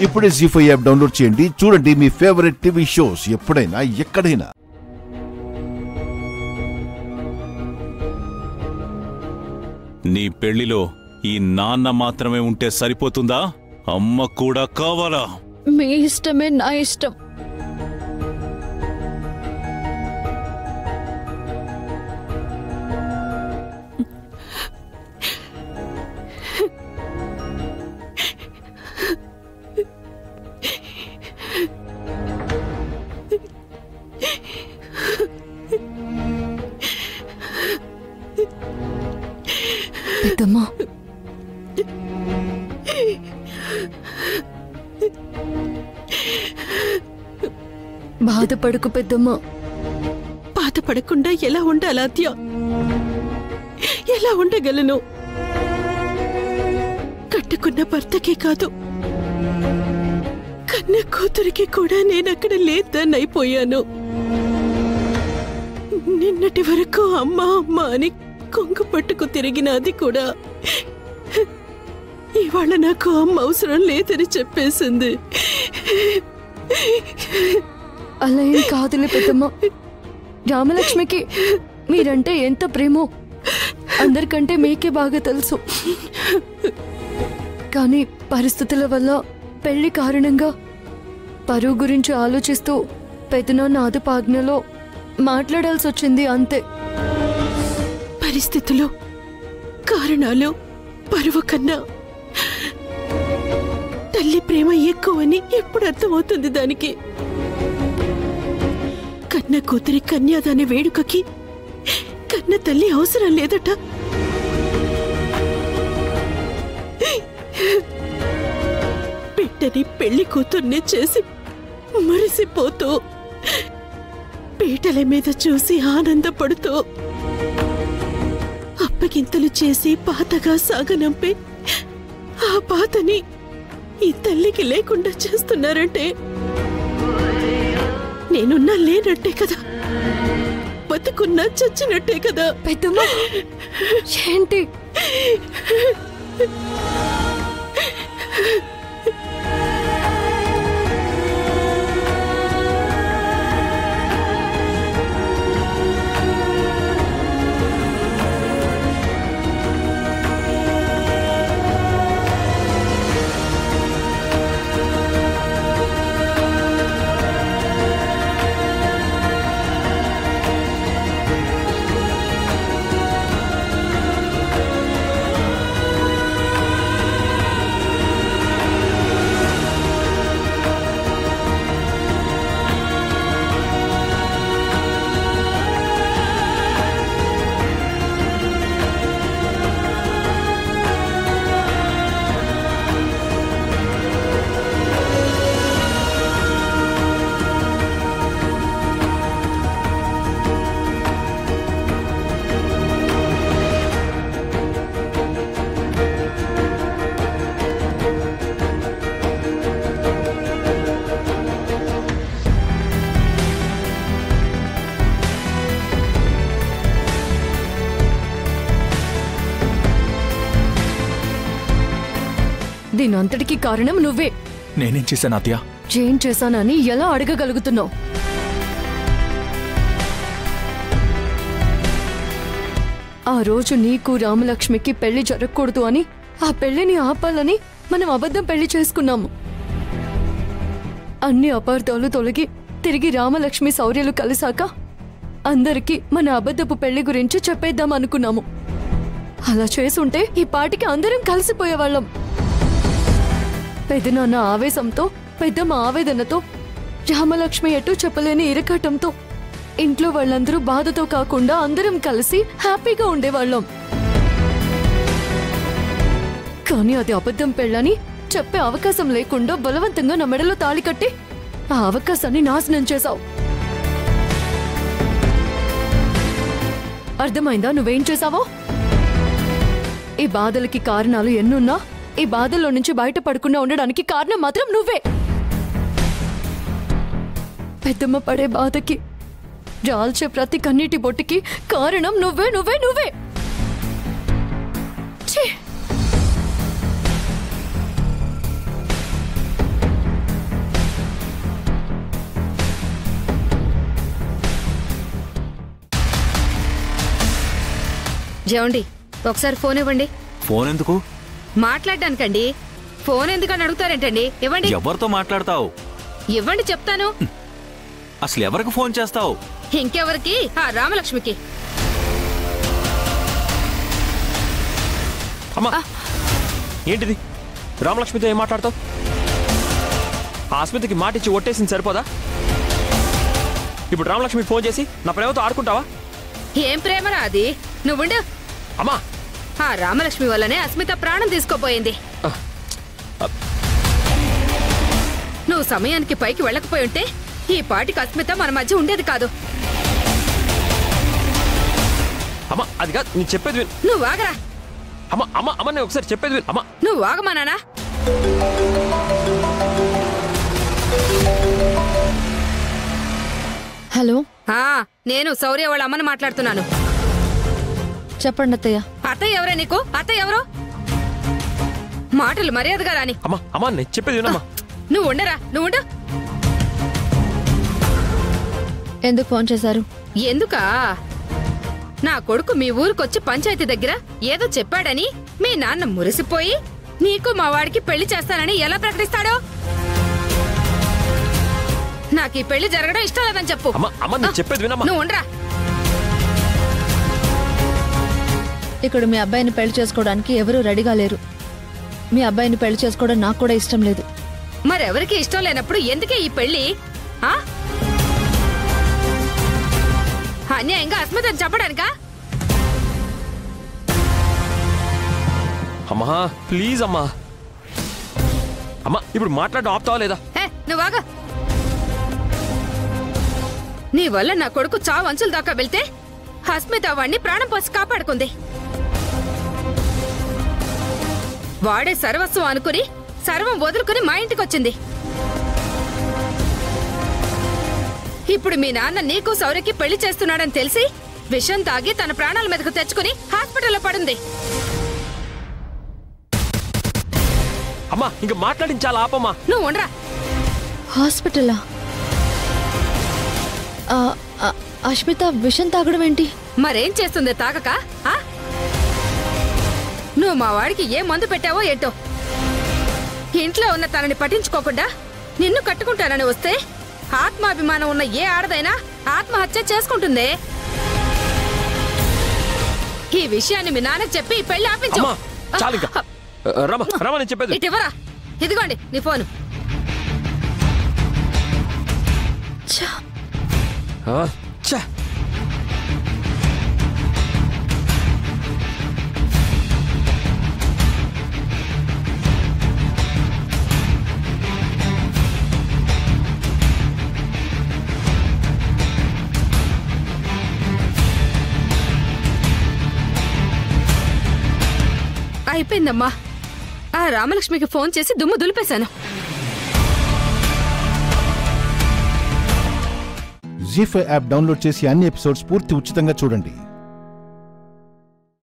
ఇప్పుడే జీ5 app download చేయండి. చూడండి మీ ఫేవరెట్ టీవీ షోస్ ఎప్పుడైనా ఎక్కడైనా. నీ పెళ్లిలో ఈ నాన్న మాత్రమే ఉంటే సరిపోతుందా? అమ్మ కూడా కావాలా? మీ ఇష్టమే నా ఇష్టం. పెద్దమ్మా, బాధపడకు పెద్దమ్మా. బాధపడకుండా ఎలా ఉండాలి అత్య? ఎలా ఉండగలను? కట్టుకున్న భర్తకే కాదు, కన్న కూతురికి కూడా నేనక్కడ లేదన్నైపోయాను. నిన్నటి వరకు అమ్మ అమ్మ అని కొంగు పట్టుకు తిరిగిన అది కూడా ఇవాళ నాకు అమ్మ అవసరం లేదని చెప్పేసింది. అలా ఏం కాదులే పెద్దమ్మా. రామలక్ష్మికి మీరంటే ఎంత ప్రేమో అందరికంటే మీకే బాగా తెలుసు. కానీ పరిస్థితుల వల్ల పెళ్లి కారణంగా పరువు గురించి ఆలోచిస్తూ పెదనాన్న అదుపాజ్ఞలో మాట్లాడాల్సి వచ్చింది, అంతే. పరిస్థితులు, కారణాలు పరువు కన్నా తల్లి ప్రేమ ఎక్కువని ఎప్పుడు అర్థమవుతుంది దానికి? కన్న కూతురి కన్యాదాన వేడుకకి కన్న తల్లి అవసరం లేదట. బిడ్డని పెళ్లి కూతుర్ని చేసి మురిసిపోతూ పీటల మీద చూసి ఆనందపడుతూ అప్పగింతలు చేసి పాతగా సాగనంపే ఆ బాధని ఈ తల్లికి లేకుండా చేస్తున్నారంటే నేనున్నా లేనట్టే కదా, బతుకున్నా చచ్చినట్టే కదా. పెద్దమ్మా ఏంటి? దీనంతటికీ కారణం నువ్వే. నేనేం చేశాను అత్తయ్య? ఏం చేశానని ఎలా అడగగలుగుతున్నావు? ఆ రోజు నీకు రామలక్ష్మికి పెళ్లి జరగకూడదు అని, ఆ పెళ్లిని ఆపాలని మనం అబద్ధం పెళ్లి చేసుకున్నాము. అన్ని అపార్థాలు తొలగి తిరిగి రామలక్ష్మి శౌర్యలు కలిసాక అందరికీ మన అబద్ధపు పెళ్లి గురించి చెప్పేద్దాం అనుకున్నాము. అలా చేసుంటే ఈ పాటికి అందరం కలిసిపోయేవాళ్ళం. పెదనాన్న ఆవేశంతో, పెద్దమ్మ ఆవేదనతో, రామలక్ష్మి ఎటూ చెప్పలేని ఇరకాటంతో ఇంట్లో వాళ్ళందరూ బాధతో కాకుండా అందరం కలిసి హ్యాపీగా ఉండేవాళ్ళం. కానీ అది అబద్ధం పెళ్ళని చెప్పే అవకాశం లేకుండా బలవంతంగా నా మెడలో తాళి కట్టి ఆ అవకాశాన్ని నాశనం చేశావు. అర్థమైందా నువ్వేం చేశావో? ఈ బాధలకి కారణాలు ఎన్నున్నా ఈ బాధల్లో నుంచి బయటపడకుండా ఉండడానికి కారణం మాత్రం నువ్వే. పెద్దమ్మ పడే బాధకి, రాల్చే ప్రతి కన్నీటి బొట్టుకి కారణం నువ్వే నువ్వే నువ్వే. ఏమండి ఒకసారి ఫోన్ ఇవ్వండి. ఫోన్ ఎందుకు? మాట్లాడడానికండి. ఫోన్ ఎందుకని అడుగుతారేంటండి? ఇవ్వండి. ఎవరితో మాట్లాడతావు? ఇవ్వండి చెప్తాను. అసలు ఎవరికి ఫోన్ చేస్తావు? ఇంకెవరికి? ఆ రామలక్ష్మికి. అమ్మా ఏంటిది? రామలక్ష్మితో ఏం మాట్లాడతావు? ఆస్మితకి మాట ఇచ్చి ఒట్టేసింది సరిపోదా? ఇప్పుడు రామలక్ష్మికి ఫోన్ చేసి నా ప్రేమతో ఆడుకుంటావా? ఏం ప్రేమరా అది? నువ్వుండు. అమ్మా ఆ రామలక్ష్మి వల్లనే అస్మిత ప్రాణం తీసుకోపోయింది. నువ్వు సమయానికి పైకి వెళ్ళకపోయి ఉంటే ఈ పాటికి అస్మిత మన మధ్య ఉండేది కాదు. అమ్మా అది కాదు, నేను చెప్పేది విను. నువ్వు ఆగరా. అమ్మా అమ్మా అమ్మ నేను ఒకసారి చెప్పేది విను. అమ్మా నువ్వు ఆగమానా? హలో, నేను శౌర్య వాళ్ళ అమ్మని మాట్లాడుతున్నాను. చెప్పండి అత్తయ్య. అత్తయ్య ఎవరే నీకు? అత్తయ్య ఎవరు? మాటలు మర్యాదగా రాని. అమ్మా అమ్మా నేను చెప్పేది వినమ్మా. నువ్వు ఉండరా, నువ్వు ఉండు. ఎందుకు ఫోన్ చేశారు? ఎందుకా? నా కొడుకు మీ ఊరికొచ్చి పంచాయతీ దగ్గర ఏదో చెప్పాడని మీ నాన్న మురిసిపోయి నీకు మా వాడికి పెళ్లి చేస్తానని ఎలా ప్రకటిస్తాడో? నాకు ఈ పెళ్లి జరగడం ఇష్టం లేదని చెప్పు. అమ్మా అమ్మా నేను చెప్పేది వినమ్మా. నువ్వు ఉండరా. ఇక్కడ మీ అబ్బాయిని పెళ్లి చేసుకోవడానికి ఎవరూ రెడీగా లేరు. మీ అబ్బాయిని పెళ్లి చేసుకోవడం నాకు కూడా ఇష్టం లేదు. మరెవరికి ఇష్టం లేనప్పుడు ఎందుకే ఈ పెళ్లి? అన్యాయంగా అస్మితని చెప్పడానికా? అమ్మా ప్లీజ్ అమ్మా. అమ్మా ఇప్పుడు మాట్లాడడం ఆపుతావా లేదా? నువ్వాగా. నీ వల్ల నా కొడుకు చావు అంచుల దాకా వెళ్తే అస్మిత వాణ్ణి ప్రాణం పోసి కాపాడుకుంది. వాడే సర్వస్వం అనుకుని సర్వం వదులుకుని మా ఇంటికొచ్చింది. ఇప్పుడు మీ నాన్న నీకు శౌర్యకి పెళ్లి చేస్తున్నాడని తెలిసి విషం తాగి తన ప్రాణాల మీదకు తెచ్చుకుని హాస్పిటల్లో పడింది. అమ్మా ఇంక మాట్లాడించాలా? ఆపమ్మా. నువ్వు ఉండరా. హాస్పిటలా? అస్మిత విషం తాగడం ఏంటి? మరేం చేస్తుంది తాగక? నువ్వు మా వాడికి ఏ మందు పెట్టావో ఏంటో. ఇంట్లో ఉన్న తనని పట్టించుకోకుండా నిన్ను కట్టుకుంటానని వస్తే ఆత్మాభిమానం ఉన్న ఏ ఆడదైనా ఆత్మహత్య చేసుకుంటుంది. ఈ విషయాన్ని మీ నాన్నకి చెప్పి పెళ్లి ఆపించు. నేను చెప్పేది ఇటివరా. ఇదిగోండి నీ ఫోను. అయిపోయిందమ్మా. ఆ రామలక్ష్మికి ఫోన్ చేసి దుమ్ము దులిపేశాను. జీ5 యాప్ డౌన్లోడ్ చేసి అన్ని ఎపిసోడ్స్ పూర్తి ఉచితంగా చూడండి.